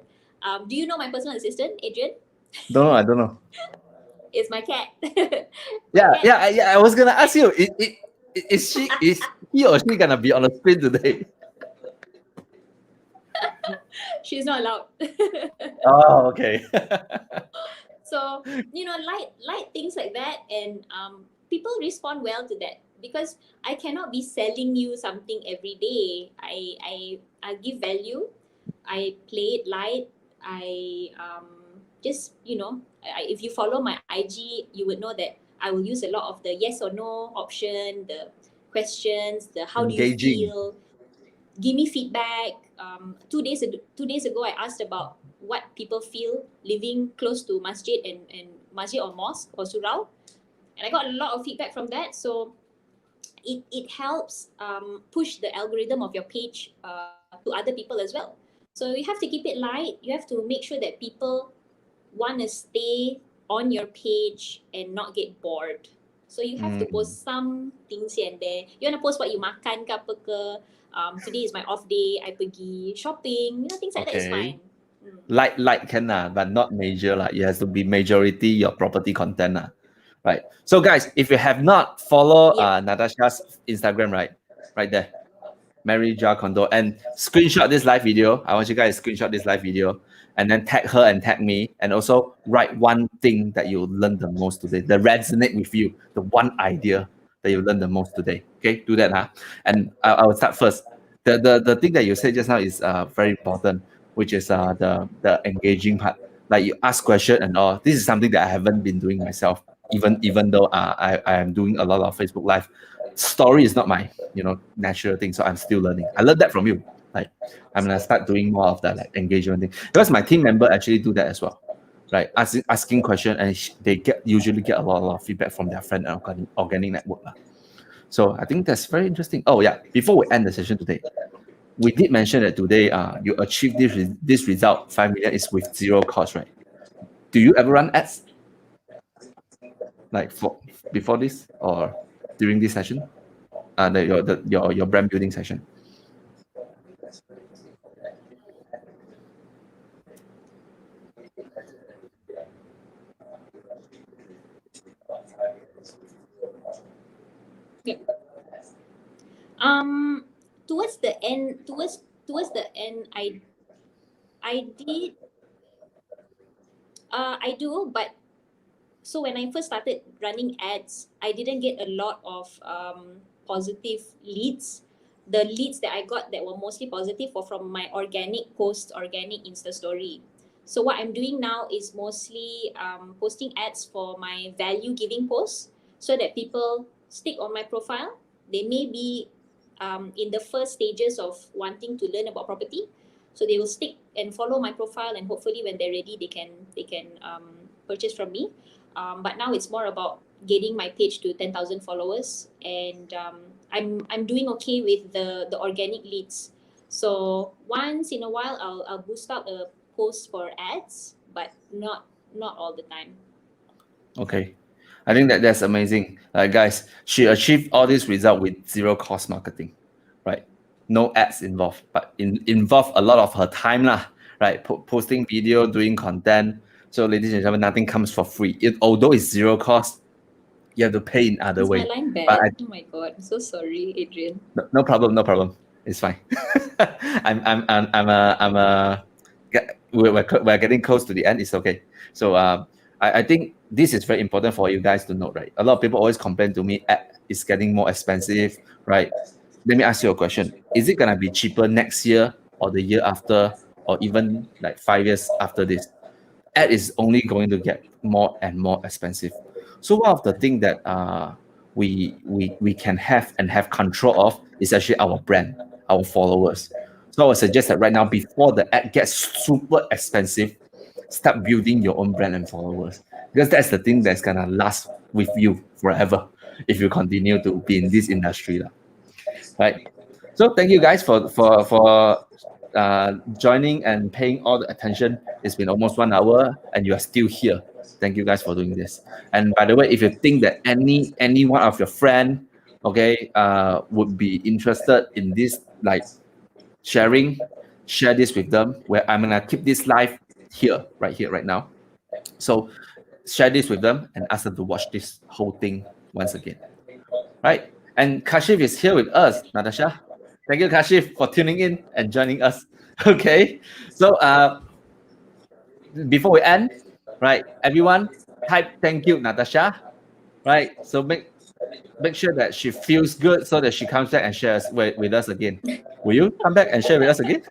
Do you know my personal assistant, Adrian? I don't know. It's my cat. My Yeah, cat. I was gonna ask you, is he or she gonna be on the screen today? She's not allowed. Oh, okay. So light things like that, and people respond well to that because I cannot be selling you something every day. I give value. I play it light. I just if you follow my IG, you would know that I will use a lot of the yes or no option, the questions, the how do you Engaging. feel, give me feedback. 2 days ago, I asked about what people feel living close to masjid and masjid or mosque or surau, and I got a lot of feedback from that. So it helps push the algorithm of your page to other people as well. So you have to keep it light. You have to make sure that people want to stay on your page and not get bored. So you have to post some things here and there. You want to post what you makan ke apa ke. Today is my off day. I pergi shopping. Things like that is Okay. fine. Light can but not major It has to be majority your property content right? So guys, if you have not followed Yeah. Natasha's Instagram, right there, Mary Jar Condo, and screenshot this live video. I want you guys to screenshot this live video and then tag her and tag me, and also write one thing that you learned the most today, that resonate with you, the one idea that you learned the most today. Okay, do that, and I will start first. The thing that you said just now is very important, which is the engaging part. Like you ask question and all. This is something that I haven't been doing myself, even though I am doing a lot of Facebook Live. Story is not my natural thing, so I'm still learning. I learned that from you. Like I'm gonna start doing more of that like engagement thing because my team member actually do that as well, right? Asking question and they usually get a lot of feedback from their friend and organic network. So I think that's very interesting. Oh yeah, before we end the session today, we did mention that today you achieved this result 5 million is with zero cost, right? Do you ever run ads? like for before this or during this session? Your brand building session. Yeah. Um, towards the end, I did I do, but so when I first started running ads, I didn't get a lot of positive leads. The leads that I got that were mostly positive were from my organic post, organic Insta story. So what I'm doing now is mostly posting ads for my value giving posts so that people stick on my profile. They may be in the first stages of wanting to learn about property, so they will stick and follow my profile, and hopefully when they're ready, they can purchase from me. But now it's more about getting my page to 10,000 followers, and I'm doing okay with the organic leads. So once in a while, I'll boost out a post for ads, but not all the time. Okay. I think that's amazing. Guys, she achieved all this result with zero cost marketing, right? No ads involved, but involve a lot of her time lah, right? Posting video, doing content. So ladies and gentlemen, nothing comes for free. Although it's zero cost, you have to pay in other Is my way. line But bad? Oh my god, I'm so sorry, Adrian. no problem, no problem. It's fine. We're getting close to the end. It's okay. So I think this is very important for you guys to know, right? A lot of people always complain to me, it's getting more expensive, right? Let me ask you a question. Is it gonna be cheaper next year or the year after, or even like 5 years after this? Ad is only going to get more and more expensive. So one of the things that we can have and have control of is actually our brand, our followers. So I would suggest that right now, before the ad gets super expensive, start building your own brand and followers, because that's the thing that's gonna last with you forever if you continue to be in this industry, right? So thank you guys for joining and paying all the attention. It's been almost 1 hour, and you are still here. Thank you guys for doing this. And by the way, if you think that any one of your friend, okay, would be interested in this, like sharing, share this with them. Where I'm gonna keep this live here, right now. So share this with them and ask them to watch this whole thing once again, right? And Kashif is here with us, Natasha. Thank you, Kashif, for tuning in and joining us. Okay, so before we end, right, everyone type thank you, Natasha, right? So make sure that she feels good so that she comes back and shares with us again. Will you come back and share with us again?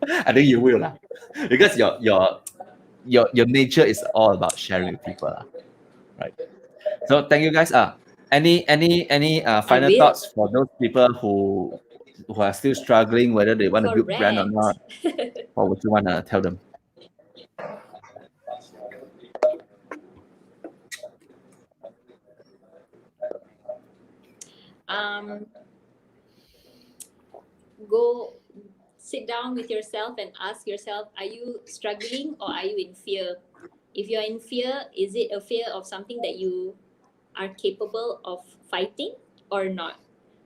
I think you will, lah, because your nature is all about sharing with people, lah, right? So thank you guys. Any I final will. thoughts for those people who are still struggling whether they want to build brand or not? Correct. What would you want to tell them? um, Go sit down with yourself and ask yourself, are you struggling or are you in fear? If you're in fear, is it a fear of something that you are capable of fighting or not?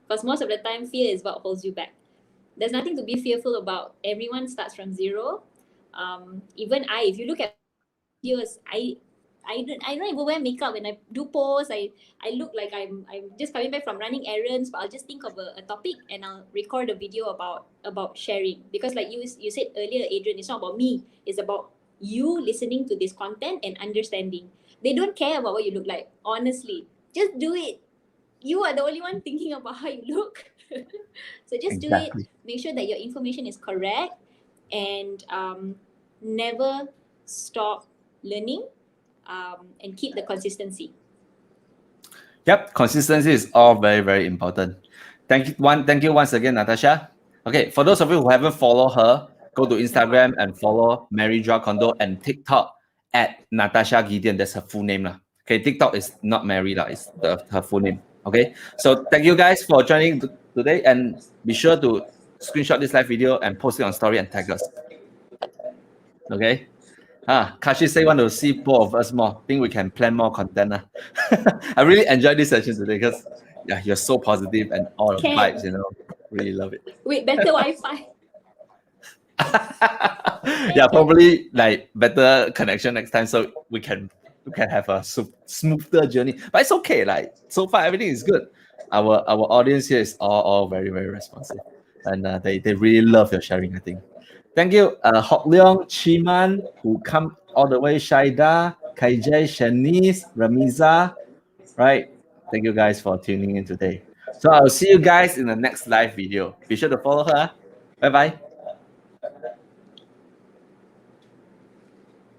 Because most of the time, fear is what holds you back. There's nothing to be fearful about. Everyone starts from zero. Even if you look at videos, I don't even wear makeup when I do posts. I look like I'm just coming back from running errands, but I'll just think of a topic and I'll record a video about sharing. Because like you said earlier, Adrian, it's not about me. It's about you listening to this content and understanding. They don't care about what you look like. Honestly, just do it. You are the only one thinking about how you look. So just do it. Exactly. Make sure that your information is correct, and never stop learning, and keep the consistency. Yep, consistency is all very, very important. Thank you once again, Natasha. Okay, for those of you who haven't followed her, go to Instagram and follow Mary Joa Kondo, and TikTok at Natasha Gideon. That's her full name, lah. Okay, TikTok is not Mary, lah. It's her full name. Okay, so thank you guys for joining today, and be sure to screenshot this live video and post it on story and tag us. Okay. Kashi say want to see both of us more. Think we can plan more content. I really enjoyed this session today because yeah, you're so positive and all the vibes, Can. you know. Really love it. With better Wi-Fi. Yeah, probably like better connection next time so we can have a smoother journey. But it's okay. Like so far everything is good. Our audience here is all very, very responsive. And they really love your sharing, I think. Thank you, Hock Leong, Chiman, who come all the way, Shaida, Kaijay, Shanice, Ramiza, right? Thank you guys for tuning in today. So I'll see you guys in the next live video. Be sure to follow her. Bye bye.